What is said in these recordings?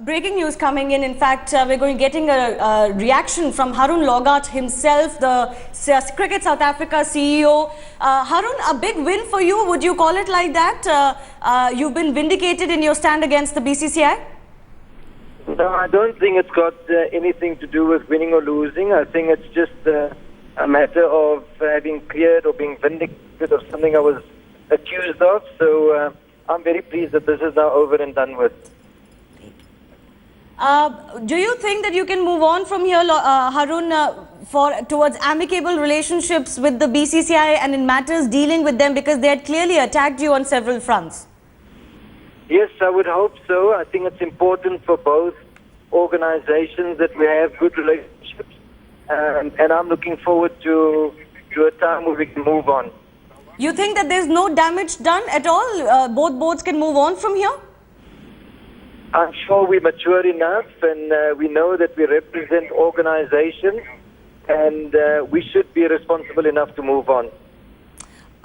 Breaking news coming in. In fact, we're getting a reaction from Harun Logat himself, the Cricket South Africa CEO. Harun, a big win for you. Would you call it like that? You've been vindicated in your stand against the BCCI? No, I don't think it's got anything to do with winning or losing. I think it's just a matter of having cleared or being vindicated of something I was accused of. So I'm very pleased that this is now over and done with. Do you think that you can move on from here, Harun, towards amicable relationships with the BCCI and in matters dealing with them, because they had clearly attacked you on several fronts? Yes, I would hope so. I think it's important for both organizations that we have good relationships, and I'm looking forward to a time where we can move on. You think that there's no damage done at all? Both boards can move on from here? I'm sure we're mature enough, and we know that we represent organizations, and we should be responsible enough to move on.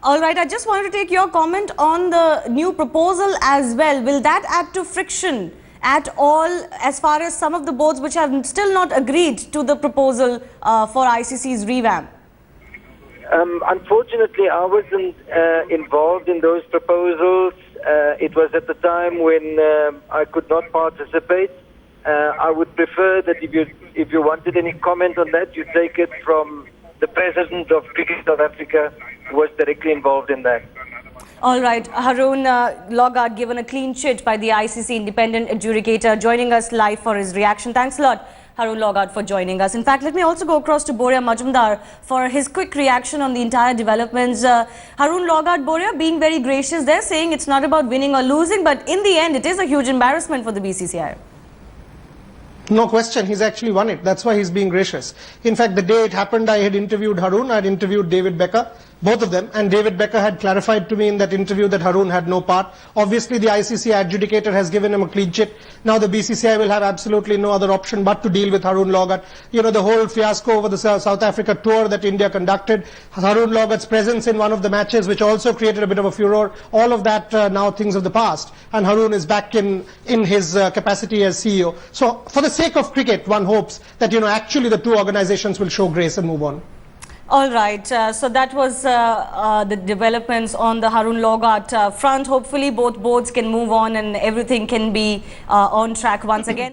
All right, I just wanted to take your comment on the new proposal as well. Will that add to friction at all as far as some of the boards which have still not agreed to the proposal for ICC's revamp? Unfortunately, I wasn't involved in those proposals. It was at the time when I could not participate. I would prefer that if you wanted any comment on that, you take it from the President of Cricket South Africa, who was directly involved in that. All right, Harun Logat given a clean chit by the ICC independent adjudicator, joining us live for his reaction. Thanks a lot, Harun Logat, for joining us. In fact, let me also go across to Boria Majumdar for his quick reaction on the entire developments. Harun Logat, Boria, being very gracious there, saying it's not about winning or losing, but in the end, it is a huge embarrassment for the BCCI. No question, he's actually won it. That's why he's being gracious. In fact, the day it happened, I had interviewed Harun, I had interviewed David Becker, both of them, and David Becker had clarified to me in that interview that Harun had no part. Obviously, the ICC adjudicator has given him a clean chit. Now the BCCI will have absolutely no other option but to deal with Harun Logat. You know, the whole fiasco over the South Africa tour that India conducted, Harun Logat's presence in one of the matches, which also created a bit of a furor, all of that now things of the past. And Harun is back in his capacity as CEO. So for the sake of cricket, one hopes that, you know, actually the two organizations will show grace and move on. All right, so that was the developments on the Harun Logat front. Hopefully both boards can move on and everything can be on track once again.